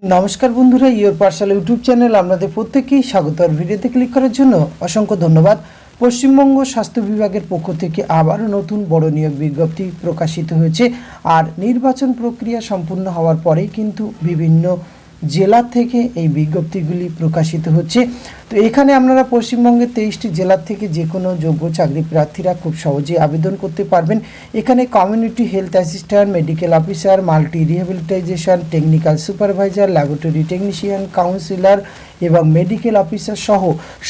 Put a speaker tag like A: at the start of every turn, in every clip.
A: নমস্কার বন্ধুরা, your Pathsala YouTube channel আপনাদের প্রত্যেককেই স্বাগত। আর ভিডিওতে ক্লিক করার জন্য অসংখ্য ধন্যবাদ। পশ্চিমবঙ্গ স্বাস্থ্য বিভাগের পক্ষ থেকে আবারও নতুন বড় নিয়োগ বিজ্ঞপ্তি প্রকাশিত হয়েছে। আর নির্বাচন প্রক্রিয়া সম্পূর্ণ হওয়ার পরেই কিন্তু বিভিন্ন জেলা থেকে এই বিজ্ঞপ্তিগুলি প্রকাশিত হচ্ছে। তো এখানে আপনারা পশ্চিমবঙ্গের 23টি জেলার থেকে যে কোনো যোগ্য চাকরি প্রার্থীরা খুব সহজেই আবেদন করতে পারবেন। এখানে community health assistant, medical officer, multi rehabilitation, technical supervisor, laboratory technician, counsellor এবং মেডিকেল অফিসার সহ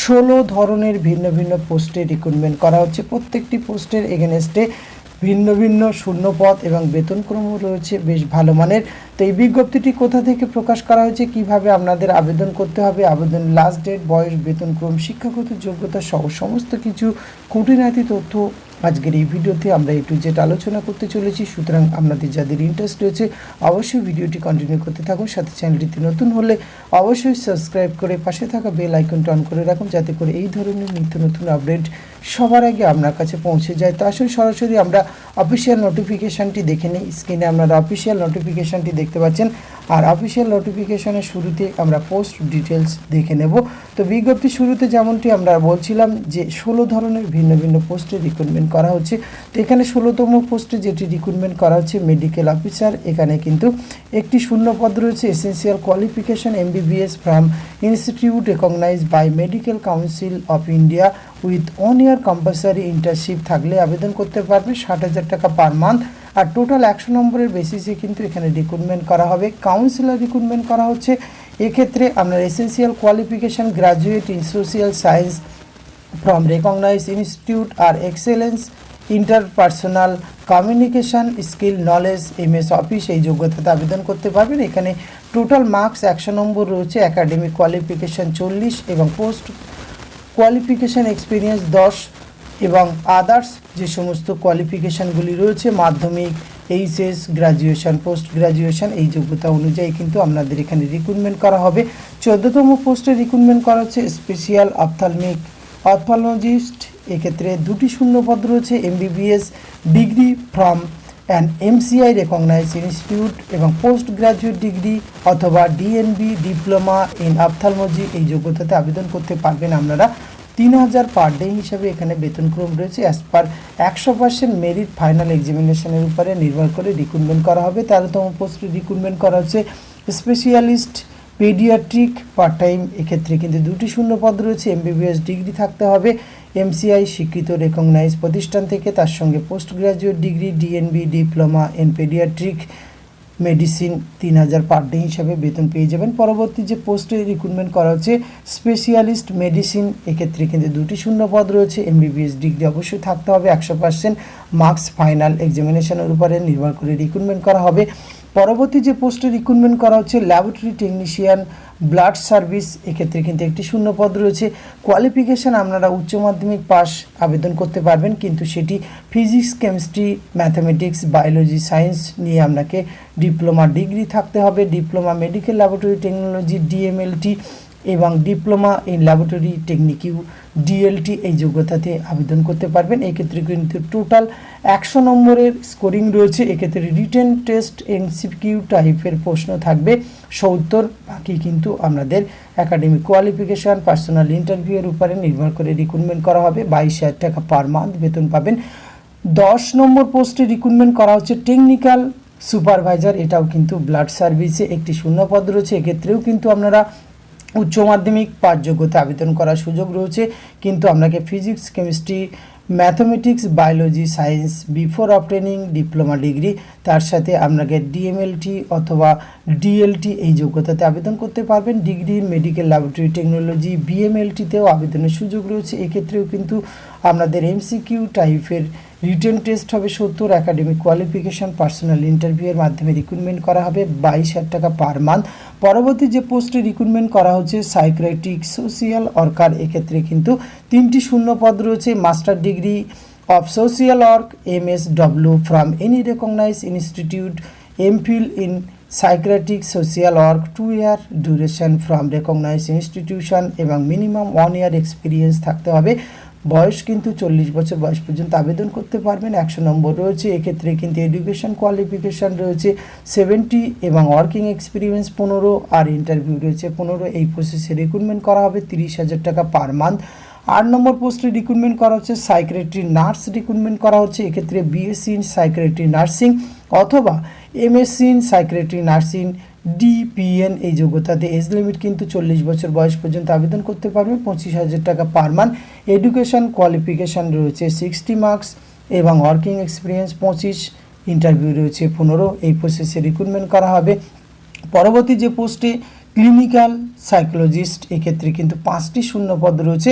A: 16 ধরনের ভিন্ন ভিন্ন পোস্টে রিক্রুটমেন্ট করা হচ্ছে। প্রত্যেকটি পোস্টের এগেনস্টে ভিন্ন ভিন্ন শূন্যপদ এবং বেতনক্রমও রয়েছে বেশ ভালো মানের। তো এই বিজ্ঞপ্তিটি কোথা থেকে প্রকাশ করা হয়েছে, কিভাবে আপনাদের আবেদন করতে হবে, আবেদন লাস্ট ডেট, বয়স, বেতনক্রম, শিক্ষাগত যোগ্যতা সহ সমস্ত কিছু খুঁটিনাটি তথ্য আজকের এই ভিডিওতে আমরা একটু যেটা আলোচনা করতে চলেছি। সুতরাং আপনাদের যাদের ইন্টারেস্ট রয়েছে অবশ্যই ভিডিওটি কন্টিনিউ করতে থাকুন। সাথে চ্যানেলটিতে নতুন হলে অবশ্যই সাবস্ক্রাইব করে পাশে থাকা বেল আইকনটা অন করে রাখুন, যাতে করে এই ধরনের নিত্য নতুন আপডেট সবার আগে আপনার কাছে পৌঁছে যায়। তো আসলে সরাসরি আমরা অফিসিয়াল নোটিফিকেশানটি দেখে নিই। স্ক্রিনে আপনারা অফিসিয়াল নোটিফিকেশানটি দেখতে পাচ্ছেন। আর অফিসিয়াল নোটিফিকেশানের শুরুতে আমরা পোস্ট ডিটেলস দেখে নেব। তো বিজ্ঞপ্তির শুরুতে যেমনটি আমরা বলছিলাম যে 16 ধরনের ভিন্ন ভিন্ন পোস্টে রিক্রুটমেন্ট করা হচ্ছে। তো এখানে 16তম পোস্টে যেটি রিক্রুটমেন্ট করা হচ্ছে মেডিকেল অফিসার। এখানে কিন্তু একটি শূন্যপদ রয়েছে। Essential qualification MBBS from institute recognised by medical council of India with 1 year compulsory internship থাকলে আবেদন করতে পারবে। 60,000 টাকা পার মান্থ। আর টোটাল 100 নম্বরের বেসিসে কিন্তু এখানে রিক্রুটমেন্ট করা হবে। কাউন্সিলর রিক্রুটমেন্ট করা হচ্ছে। এক্ষেত্রে আপনার essential qualification graduate in social science from recognised institute আর excellence interpersonal communication skill knowledge MS office এই যোগ্যতাতে আবেদন করতে পারবেন। এখানে টোটাল মার্কস 100 নম্বর রয়েছে। একাডেমিক কোয়ালিফিকেশান 40 এবং পোস্ট কোয়ালিফিকেশান এক্সপিরিয়েন্স 10 এবং আদার্স যে সমস্ত কোয়ালিফিকেশানগুলি রয়েছে মাধ্যমিক, HS, গ্র্যাজুয়েশন, পোস্ট গ্র্যাজুয়েশন এই যোগ্যতা অনুযায়ী কিন্তু আপনাদের এখানে রিক্রুটমেন্ট করা হবে। 14তম পোস্টে রিক্রুটমেন্ট করা হচ্ছে স্পেশাল অপথলমোলজিস্ট। এক্ষেত্রে 2টি শূন্যপদ রয়েছে। MBBS degree from an MCI recognised institute এবং পোস্ট গ্র্যাজুয়েট ডিগ্রি অথবা DNB ডিপ্লোমা ইন অপথলমোলজি এই যোগ্যতাতে আবেদন করতে পারবেন আপনারা। 3,000 পার ডে হিসাবে এখানে বেতনক্রম রয়েছে। অ্যাজ পার 100% মেরিট ফাইনাল এক্সামিনেশনের উপরে নির্ভর করে রিক্রুটমেন্ট করা হবে। 13তম পোস্টে রিক্রুটমেন্ট করা হচ্ছে স্পেশালিস্ট পেডিয়াট্রিক পার্ট টাইম। এক্ষেত্রে কিন্তু 2টি শূন্যপদ রয়েছে। MBBS ডিগ্রি থাকতে হবে MCI স্বীকৃত রেকগনাইজ প্রতিষ্ঠান থেকে, তার সঙ্গে post graduate degree DNB diploma in paediatric medicine. 3,000 per day হিসাবে বেতন পেয়ে যাবেন। পরবর্তী যে পোস্টে রিক্রুটমেন্ট করা হচ্ছে স্পেশালিস্ট মেডিসিন। এক্ষেত্রে কিন্তু 2টি শূন্যপদ রয়েছে। MBBS ডিগ্রি অবশ্যই থাকতে হবে। 100% মার্কস ফাইনাল এক্সামিনেশনের উপরে নির্ভর করে রিক্রুটমেন্ট করা হবে। পরবর্তী যে পোস্টে রিক্রুটমেন্ট করা হচ্ছে ল্যাবরেটরি টেকনিশিয়ান ব্লাড সার্ভিস। এক্ষেত্রে কিন্তু একটি শূন্যপদ রয়েছে। কোয়ালিফিকেশান আপনারা উচ্চ মাধ্যমিক পাস আবেদন করতে পারবেন, কিন্তু সেটি physics, chemistry, mathematics, biology, science নিয়ে আপনাকে ডিপ্লোমা ডিগ্রি থাকতে হবে। Diploma medical laboratory technology DMLT এবং diploma in laboratory technique DLT এই যোগ্যতাতে আবেদন করতে পারবেন। এক্ষেত্রে কিন্তু টোটাল 100 নম্বরের স্কোরিং রয়েছে। এক্ষেত্রে রিটেন টেস্ট MCQ টাইপের প্রশ্ন থাকবে 70। বাকি কিন্তু আপনাদের একাডেমিক কোয়ালিফিকেশান, পার্সোনাল ইন্টারভিউয়ের উপরে নির্ভর করে রিক্রুটমেন্ট করা হবে। 22,000 টাকা পার মান্থ বেতন পাবেন। 10 নম্বর পোস্টে রিক্রুটমেন্ট করা হচ্ছে টেকনিক্যাল সুপারভাইজার। এটাও কিন্তু ব্লাড সার্ভিসে একটি শূন্যপদ রয়েছে। এক্ষেত্রেও কিন্তু আপনারা উচ্চ মাধ্যমিক পাস যোগ্যতা আবেদন করার সুযোগ রয়েছে, কিন্তু আপনাকে physics, chemistry, mathematics, biology, science before obtaining diploma degree, তার সাথে আপনাকে DMLT অথবা DLT এই যোগ্যতাতে আবেদন করতে পারবেন। Degree in medical laboratory technology BMLTতেও আবেদনের সুযোগ রয়েছে। এক্ষেত্রেও কিন্তু আপনাদের MCQ টাইপের রিটেন টেস্ট হবে 70। একাডেমিক কোয়ালিফিকেশান, পার্সোনাল ইন্টারভিউয়ের মাধ্যমে রিক্রুটমেন্ট করা হবে। 22,000 টাকা পার মান্থ। পরবর্তী যে পোস্টে রিক্রুটমেন্ট করা হচ্ছে সাইকিয়াট্রিক সোশিয়াল ওয়ার্কার। এক্ষেত্রে কিন্তু 3টি শূন্যপদ রয়েছে। Master degree of social work MSW from any recognised institute, MPhil in psychiatric social work 2 year duration from recognised institution এবং মিনিমাম 1 ইয়ার এক্সপিরিয়েন্স থাকতে হবে। বয়স কিন্তু 40 বছর বয়স পর্যন্ত আবেদন করতে পারবেন। 100 নম্বর রয়েছে। এক্ষেত্রে কিন্তু এডুকেশন কোয়ালিফিকেশান রয়েছে 70 এবং ওয়ার্কিং এক্সপিরিয়েন্স 15 আর ইন্টারভিউ রয়েছে 15। এই প্রসেসে রিক্রুটমেন্ট করা হবে 30,000 টাকা পার মান্থ। 8 নম্বর পোস্টে রিক্রুটমেন্ট করা হচ্ছে সাইকিয়াট্রি নার্স রিক্রুটমেন্ট করা হচ্ছে। এক্ষেত্রে বিএসসি ইন সাইকিয়াট্রি নার্সিং অথবা MSc in psychiatry nursing DPN এই যোগ্যতাতে এজ লিমিট কিন্তু 40 বছর বয়স পর্যন্ত আবেদন করতে পারবে। 25,000 টাকা পার মান্থ। এডুকেশন কোয়ালিফিকেশান রয়েছে 60 মার্কস এবং ওয়ার্কিং এক্সপিরিয়েন্স 25, ইন্টারভিউ রয়েছে 15। এই প্রসেসে রিক্রুটমেন্ট করা হবে। পরবর্তী যে পোস্টে ক্লিনিক্যাল সাইকোলজিস্ট, এক্ষেত্রে কিন্তু 5টি শূন্যপদ রয়েছে।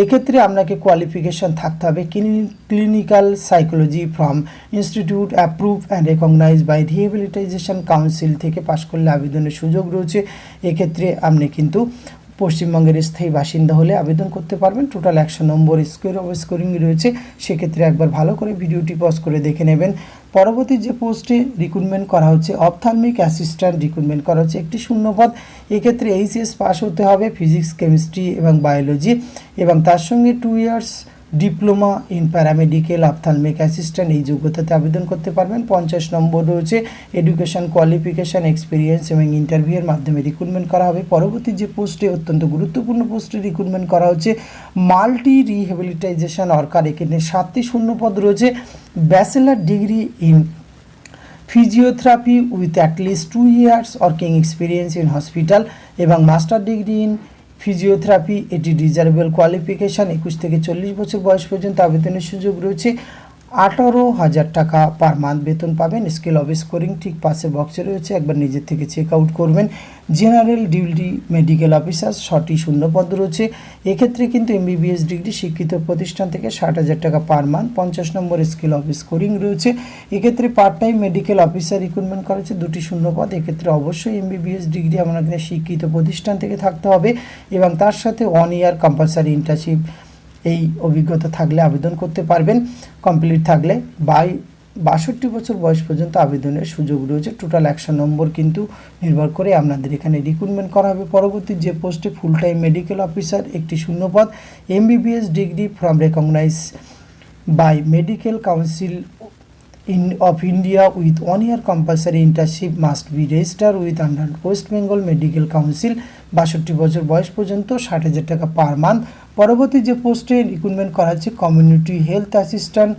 A: এক্ষেত্রে আপনাকে কোয়ালিফিকেশান থাকতে হবে clinical psychology from institute approve and recognise by rehabilitation council থেকে পাশ করলে আবেদনের সুযোগ রয়েছে। এক্ষেত্রে আপনি কিন্তু পশ্চিমবঙ্গের স্থায়ী বাসিন্দা হলে আবেদন করতে পারবেন। টোটাল 100 নম্বর স্কোরিং রয়েছে। সেক্ষেত্রে একবার ভালো করে ভিডিওটি পজ করে দেখে নেবেন। পরবর্তী যে পোস্টে রিক্রুটমেন্ট করা হচ্ছে অপথ্যালমিক অ্যাসিস্ট্যান্ট রিক্রুটমেন্ট করা হচ্ছে, একটি শূন্যপদ। এক্ষেত্রে এইচএস পাস হতে হবে, ফিজিক্স কেমিস্ট্রি এবং বায়োলজি, এবং তার সঙ্গে 2 years diploma in paramedical ophthalmic assistant এই যোগ্যতাতে আবেদন করতে পারবেন। 50 নম্বর রয়েছে। এডুকেশন কোয়ালিফিকেশান এক্সপিরিয়েন্স এবং ইন্টারভিউয়ের মাধ্যমে রিক্রুটমেন্ট করা হবে। পরবর্তী যে পোস্টে অত্যন্ত গুরুত্বপূর্ণ পোস্টে রিক্রুটমেন্ট করা হচ্ছে মাল্টি রিহ্যাবিলিটেশন ওয়ার্কার। এখানে 7টি শূন্যপদ রয়েছে। Bachelor degree in physiotherapy with at least 2 years working experience in hospital এবং মাস্টার ডিগ্রি ইন ফিজিওথেরাপি। এটি ডিজারেবল কোয়ালিফিকেশান। 21 থেকে 40 বছর বয়স পর্যন্ত আবেদনের সুযোগ রয়েছে। 18,000 টাকা পার মান্থ বেতন পাবেন। স্কেল অফ স্কোরিং ঠিক পাশে বক্সে রয়েছে, একবার নিজের থেকে চেক আউট করবেন। জেনারেল ডিউটি মেডিকেল অফিসার 6টি শূন্যপদ রয়েছে। এক্ষেত্রে কিন্তু এমবিবিএস ডিগ্রি শিক্ষিত প্রতিষ্ঠান থেকে 60,000 টাকা per month. 50 number scale of scoring রয়েছে। এক্ষেত্রে part time medical officer recruitment করা হচ্ছে 2টি শূন্যপদ। এক্ষেত্রে অবশ্যই এমবিবিএস ডিগ্রি আপনাদের শিক্ষিত প্রতিষ্ঠান থেকে থাকতে হবে এবং তার সাথে 1 ইয়ার কম্পালসারি ইন্টার্নশিপ এই অভিজ্ঞতা থাকলে আবেদন করতে পারবেন। কমপ্লিট থাকলে 62 বছর বয়স পর্যন্ত আবেদনের সুযোগ রয়েছে। টোটাল 100 নম্বর কিন্তু নির্ভর করে আপনাদের এখানে রিক্রুটমেন্ট করা হবে। পরবর্তী যে পোস্টে ফুল টাইম মেডিকেল অফিসার, একটি শূন্যপদ। MBBS degree from recognise by medical council of India with 1 year compulsory internship must be registered with under West Bengal Medical Council। 62 বছর বয়স পর্যন্ত 60,000 টাকা পার মান্থ। পরবর্তী যে পোস্টে রিক্রুটমেন্ট করা হচ্ছে কমিউনিটি হেলথ অ্যাসিস্ট্যান্ট।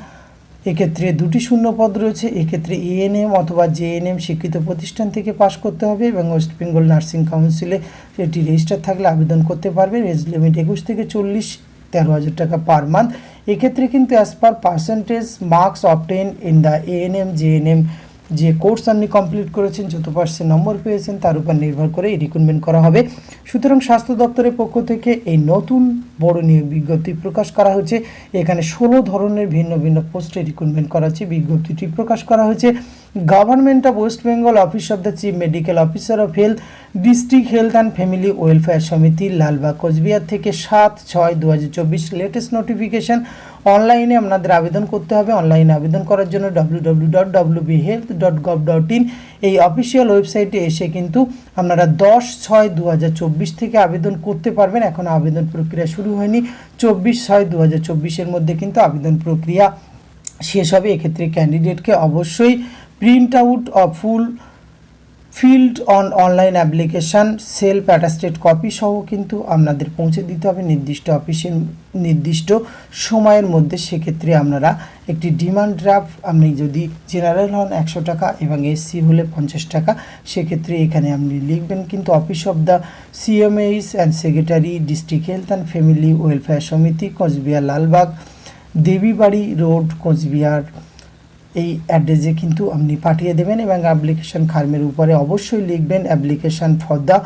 A: এক্ষেত্রে 2টি শূন্যপদ রয়েছে। এক্ষেত্রে এএনএম অথবা জেএনএম শিক্ষিত প্রতিষ্ঠান থেকে পাশ করতে হবে এবং ওয়েস্ট বেঙ্গল নার্সিং কাউন্সিলে এটি রেজিস্টার থাকলে আবেদন করতে পারবেন। এজ লিমিট 21 থেকে 40, 13,000 টাকা পার মান্থ। এক্ষেত্রে কিন্তু as per percentage marks obtain in the ANM GNM যে কোর্স আপনি কমপ্লিট করেছেন, যত পার্সেন্ট নম্বর পেয়েছেন তার উপর নির্ভর করে এই রিক্রুটমেন্ট করা হবে। সুতরাং স্বাস্থ্য দপ্তরের পক্ষ থেকে এই নতুন বড় নিয়োগ বিজ্ঞপ্তি প্রকাশ করা হয়েছে। এখানে 16 ধরনের ভিন্ন ভিন্ন পোস্টে রিক্রুটমেন্ট করা হচ্ছে। বিজ্ঞপ্তিটি প্রকাশ করা হয়েছে government of West Bengal office of the chief medical officer of health district health and family welfare সমিতি লালবাগ কোচবিহার থেকে 7/6/2024 লেটেস্ট নোটিফিকেশান। অনলাইনে আপনাদের আবেদন করতে হবে। অনলাইনে আবেদন করার জন্য www.wbhealth.gov.in এই অফিসিয়াল ওয়েবসাইটে এসে কিন্তু আপনারা 10/6/2024 থেকে আবেদন করতে পারবেন। এখন আবেদন প্রক্রিয়া শুরু হয়নি। 24/6/2024 মধ্যে কিন্তু আবেদন প্রক্রিয়া শেষ হবে। এক্ষেত্রে ক্যান্ডিডেটকে অবশ্যই print out of full field on online application self attested copy সহ কিন্তু আপনাদের পৌঁছে দিতে হবে নির্দিষ্ট অফিসের নির্দিষ্ট সময়ের মধ্যে। সেক্ষেত্রে আপনারা একটি ডিমান্ড ড্রাফট, আপনি যদি জেনারেল হন 100 টাকা এবং এসসি হলে 50 টাকা, সেক্ষেত্রে এখানে আপনি লিখবেন কিন্তু office of the CMH and secretary district health and family welfare সমিতি কোচবিহার লালবাগ দেবীবাড়ি রোড কোচবিহার এই অ্যাড্রেসে কিন্তু আপনি পাঠিয়ে দেবেন এবং অ্যাপ্লিকেশান ফর্মের উপরে অবশ্যই লিখবেন application for the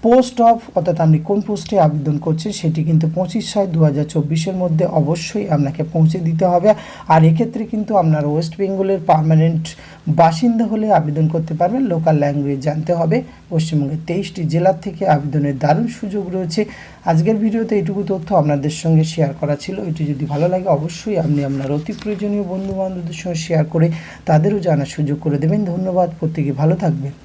A: post of, অর্থাৎ আপনি কোন পোস্টে আবেদন করছেন সেটি কিন্তু 25/6/2024 মধ্যে অবশ্যই আপনাকে পৌঁছে দিতে হবে। আর এক্ষেত্রে কিন্তু আপনার ওয়েস্ট বেঙ্গলের পার্মানেন্ট বাসিন্দা হলে আবেদন করতে পারবেন। লোকাল ল্যাঙ্গুয়েজ জানতে হবে। পশ্চিমবঙ্গের 23টি জেলার থেকে আবেদনের দারুণ সুযোগ রয়েছে। আজকের ভিডিওতে এইটুকু তথ্য আপনাদের সঙ্গে শেয়ার করা ছিল। এটি যদি ভালো লাগে অবশ্যই আপনি আপনার অতি প্রয়োজনীয় বন্ধুবান্ধবদের সঙ্গে শেয়ার করে তাদেরও জানার সুযোগ করে দেবেন। ধন্যবাদ, প্রত্যেকে ভালো থাকবেন।